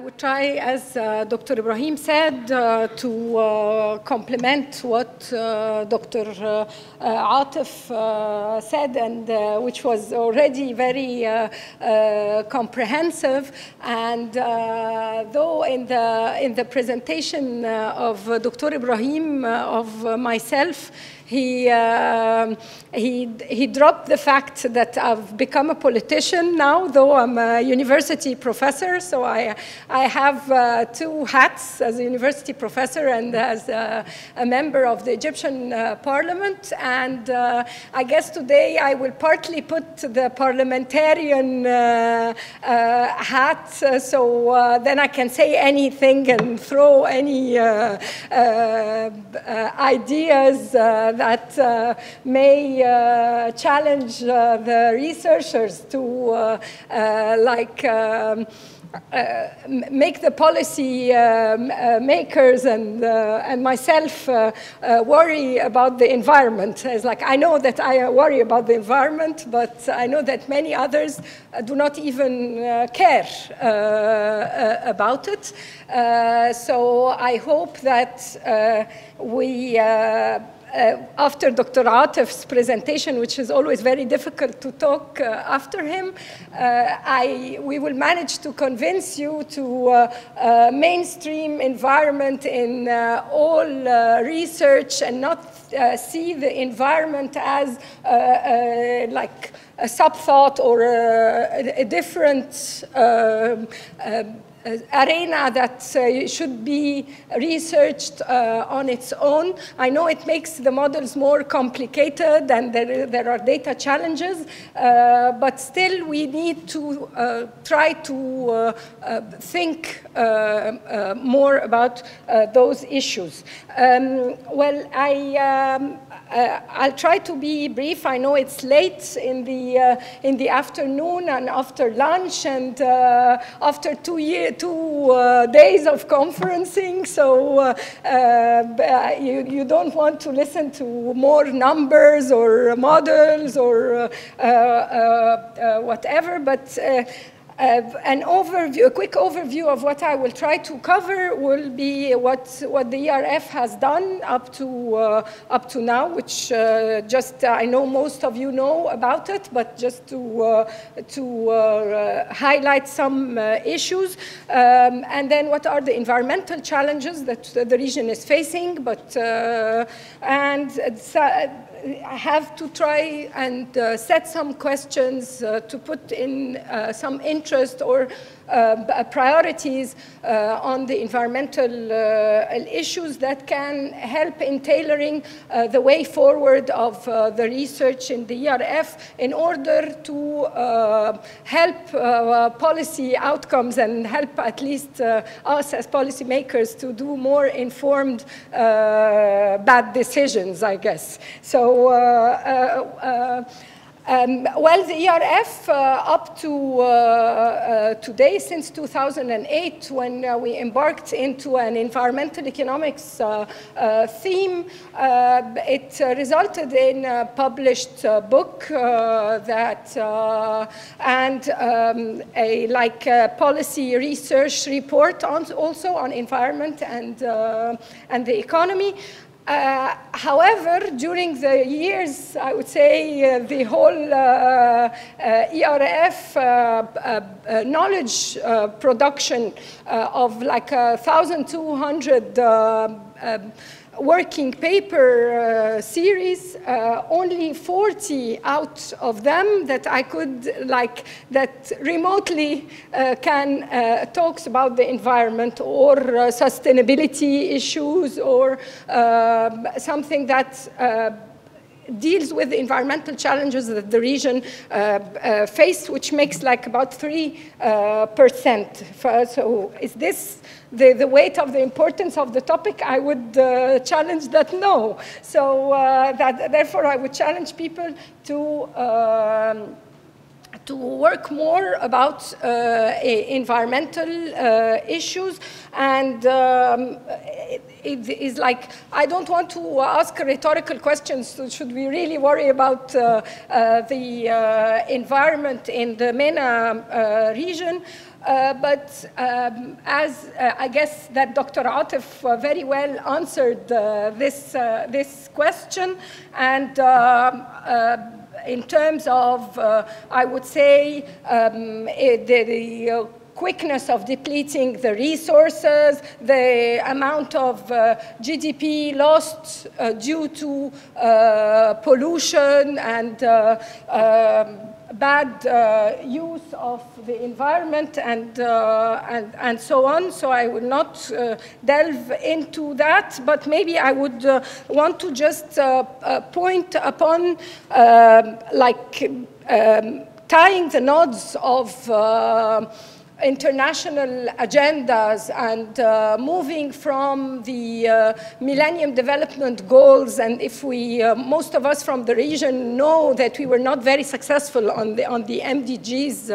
would try, as Dr. Ibrahim said, to complement what Dr. Atif said, and which was already very comprehensive. And though in the presentation of Dr. Ibrahim of myself, he dropped the fact that I've become a politician now, though I'm a university professor. So I have two hats as a university professor and as a member of the Egyptian parliament. And I guess today I will partly put the parliamentarian hat, so then I can say anything and throw any ideas that may challenge the researchers to make the policy makers and myself worry about the environment. It's like, I know that I worry about the environment, but I know that many others do not even care about it. So I hope that we after Dr. Atif's presentation, which is always very difficult to talk after him, we will manage to convince you to mainstream environment in all research and not see the environment as like a sub-thought or a different arena that should be researched on its own. I know it makes the models more complicated and there are data challenges, but still we need to try to think more about those issues. Well, I'll try to be brief. I know it's late in the afternoon and after lunch and after 2 days of conferencing, so you don't want to listen to more numbers or models or whatever, but an overview, a quick overview of what I will try to cover will be what the ERF has done up to now, which I know most of you know about it, but just to highlight some issues, and then what are the environmental challenges that the region is facing, but I have to try and set some questions to put in some interest or priorities on the environmental issues that can help in tailoring the way forward of the research in the ERF in order to help policy outcomes and help at least us as policymakers to do more informed bad decisions, I guess. So well, the ERF up to today, since 2008, when we embarked into an environmental economics theme, it resulted in a published book that and a policy research report also on environment and the economy. However, during the years, I would say the whole ERF knowledge production of like 1,200 working paper series, only 40 out of them that I could that remotely talks about the environment or sustainability issues or something that deals with the environmental challenges that the region faced, which makes like about 3%. So is this the weight of the importance of the topic? I would challenge that no. So therefore I would challenge people to work more about environmental issues, and it is like, I don't want to ask rhetorical questions. So should we really worry about the environment in the MENA region? But as I guess that Dr. Atif very well answered this question, and in terms of, I would say, the quickness of depleting the resources, the amount of GDP lost due to pollution and bad use of the environment and so on. So I will not delve into that, but maybe I would want to just point upon tying the knots of international agendas and moving from the Millennium Development Goals. And if we, most of us from the region know that we were not very successful on the MDGs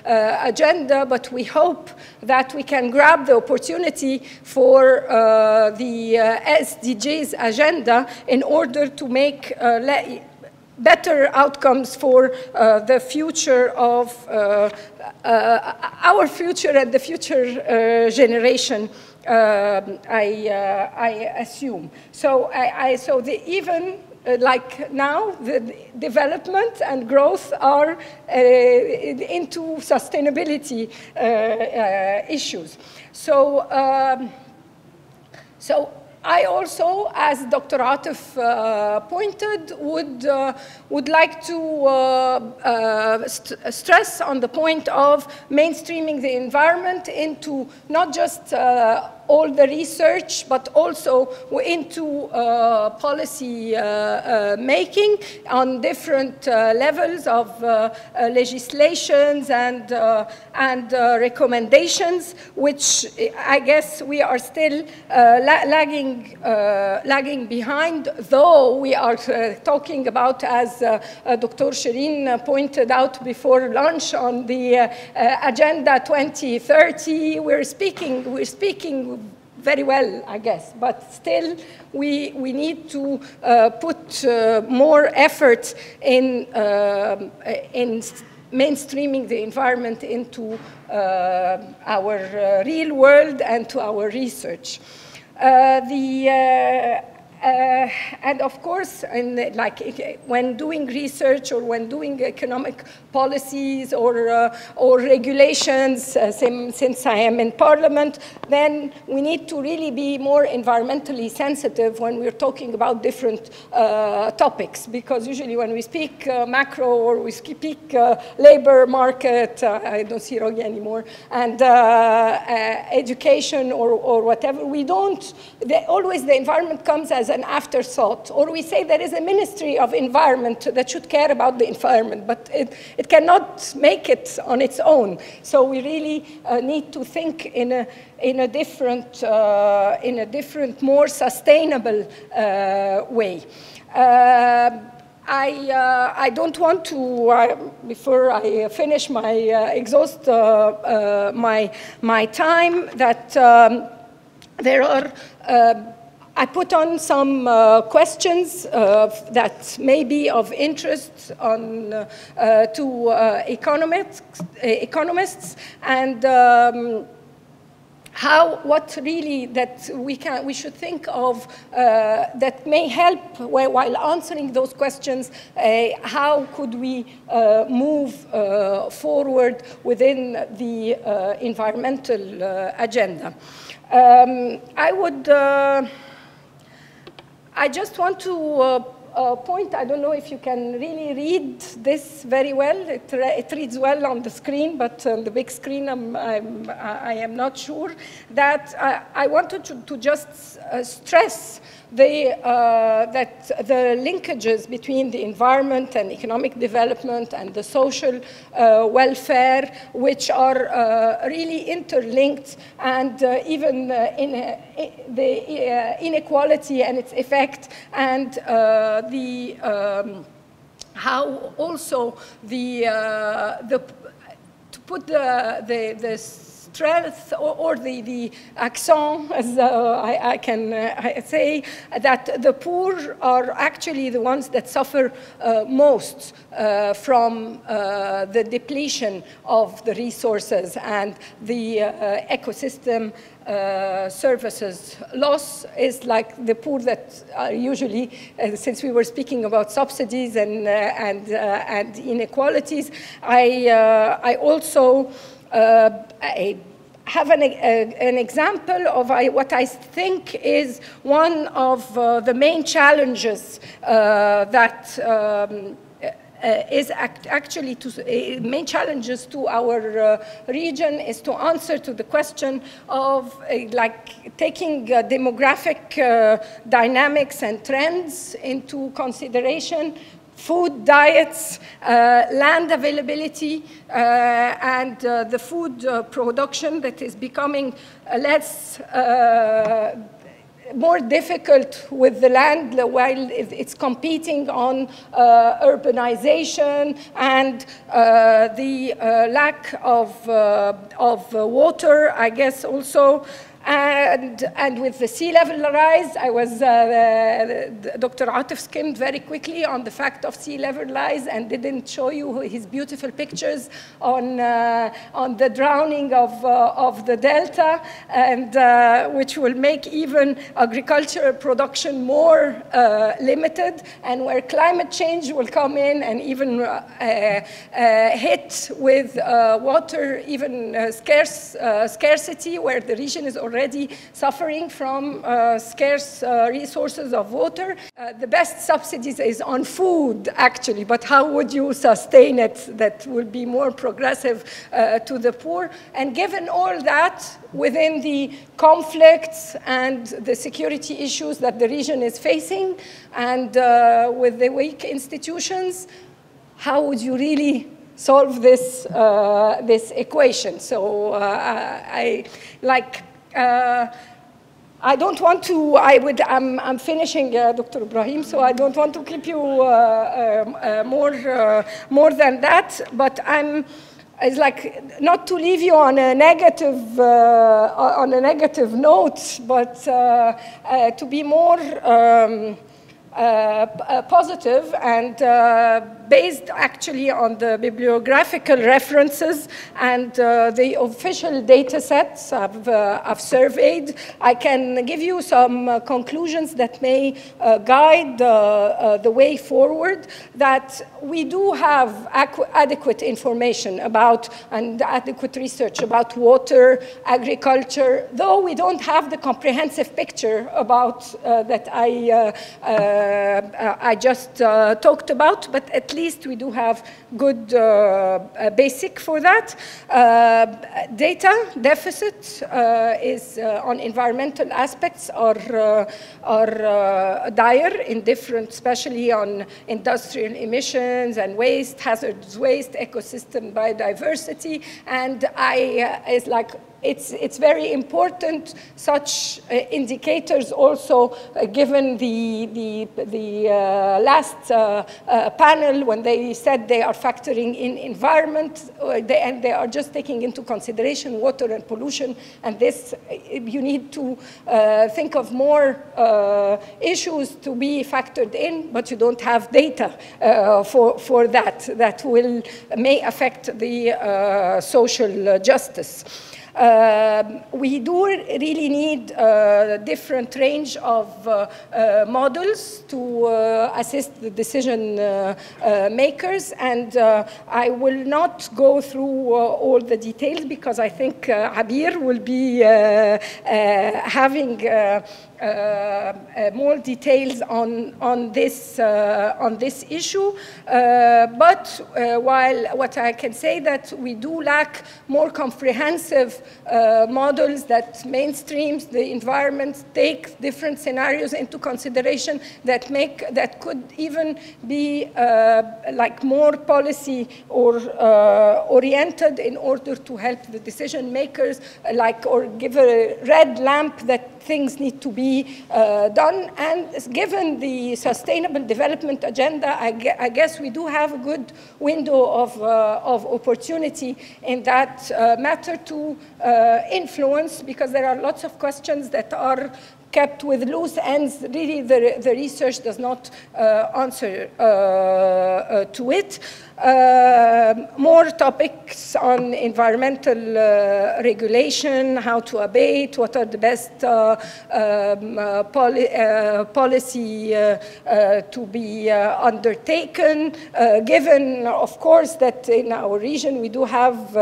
agenda, but we hope that we can grab the opportunity for the SDGs agenda in order to make better outcomes for the future of our future and the future generation, I assume. So, so even like now, the development and growth are into sustainability issues. So, so I also, as Dr. Atif pointed, would like to stress on the point of mainstreaming the environment into not just all the research, but also into policy making on different levels of legislations and recommendations, which I guess we are still lagging behind, though we are talking about, as Dr. Shireen pointed out before lunch, on the Agenda 2030. We're speaking very well, I guess, but still we need to put more effort in mainstreaming the environment into our real world and to our research. And of course, when doing research or when doing economic policies or regulations, since I am in Parliament, then we need to really be more environmentally sensitive when we're talking about different topics, because usually when we speak macro or we speak labor market, I don't see Rogi anymore, and education or whatever, we don't, always the environment comes as an afterthought, or we say there is a Ministry of Environment that should care about the environment, but it cannot make it on its own. So we really need to think in a different, more sustainable way. I don't want to, before I finish my exhaust my time, that there are. I put on some questions that may be of interest to economists, and what really that we should think of that may help while answering those questions. How could we move forward within the environmental agenda? I just want to point, I don't know if you can really read this very well. It reads well on the screen, but on the big screen I am not sure. That I wanted to just stress that the linkages between the environment and economic development and the social welfare, which are really interlinked, and even the inequality and its effect, and how also to put the strength or the accent, as I can say, that the poor are actually the ones that suffer most from the depletion of the resources and the ecosystem services loss. Is like the poor that usually, since we were speaking about subsidies and inequalities, I also I have an example of what I think is one of the main challenges that is actually main challenges to our region is to answer to the question of like taking demographic dynamics and trends into consideration, food diets, land availability, and the food production that is becoming less more difficult with the land while it's competing on urbanization and the lack of water, I guess also. And with the sea level rise, Dr. Atif skimmed very quickly on the fact of sea level rise and didn't show you his beautiful pictures on the drowning of the delta, and which will make even agricultural production more limited, and where climate change will come in and even hit with water, even scarcity, where the region is already suffering from scarce resources of water. The best subsidies is on food, actually, but how would you sustain it that will be more progressive to the poor? And given all that, within the conflicts and the security issues that the region is facing, and with the weak institutions, how would you really solve this, this equation? So I don't want to, I'm finishing, Dr. Ibrahim, so I don't want to keep you more than that, but it's like not to leave you on a negative, note, but to be more positive and based actually on the bibliographical references and the official data sets I've surveyed. I can give you some conclusions that may guide the way forward, that we do have adequate information about and adequate research about water, agriculture, though we don't have the comprehensive picture about that I just talked about, but at least we do have good basic for that. Data deficit is on environmental aspects are dire in different, especially on industrial emissions and waste, hazardous waste, ecosystem biodiversity, and it's very important, such indicators also, given the last panel when they said they are factoring in environment, and they are just taking into consideration water and pollution, and this, you need to think of more issues to be factored in, but you don't have data for that may affect the social justice. We do really need a different range of models to assist the decision makers, and I will not go through all the details because I think Abir will be having more details on this issue, but while what I can say that we do lack more comprehensive models that mainstreams the environment, take different scenarios into consideration, that could even be like more policy or oriented in order to help the decision makers, or give a red lamp that things need to be done. And given the Sustainable Development Agenda, I guess we do have a good window of opportunity in that matter to influence, because there are lots of questions that are kept with loose ends. Really, the research does not answer to it. More topics on environmental regulation, how to abate, what are the best policy to be undertaken, given, of course, that in our region we do have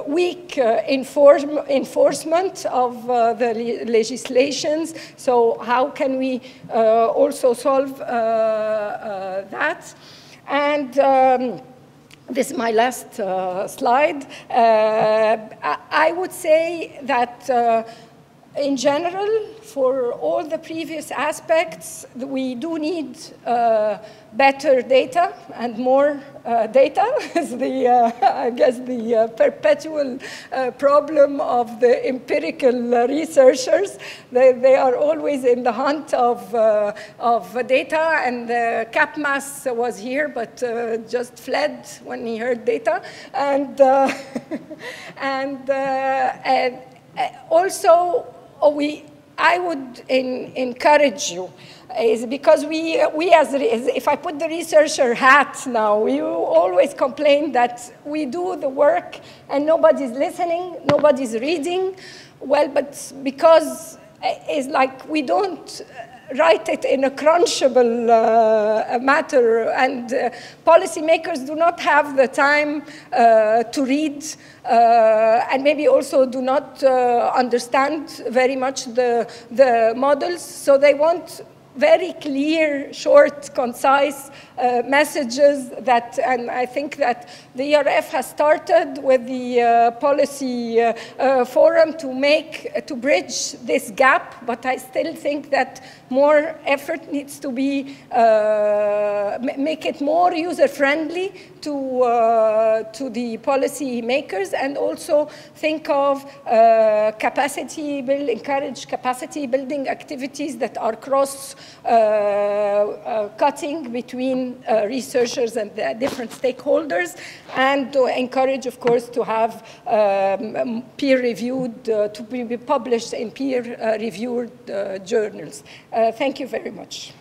weak enforcement of the legislations. So how can we also solve that? And this is my last slide. I would say that in general, for all the previous aspects, we do need better data and more data is the, I guess, the perpetual problem of the empirical researchers. They are always in the hunt of data, and Capmas was here, but just fled when he heard data. And, and also, I would encourage you, is because we as if I put the researcher hat now, we always complain that we do the work and nobody's listening, nobody's reading. Well, but because it's like we don't write it in a crunchable matter, and policymakers do not have the time to read, and maybe also do not understand very much the models, so they want very clear, short, concise messages that, and I think that the ERF has started with the policy forum to bridge this gap, but I still think that more effort needs to be, make it more user-friendly to the policy makers, and also think of encourage capacity building activities that are cross-cutting between researchers and the different stakeholders, and to encourage, of course, to have peer-reviewed, to be published in peer-reviewed journals. Thank you very much.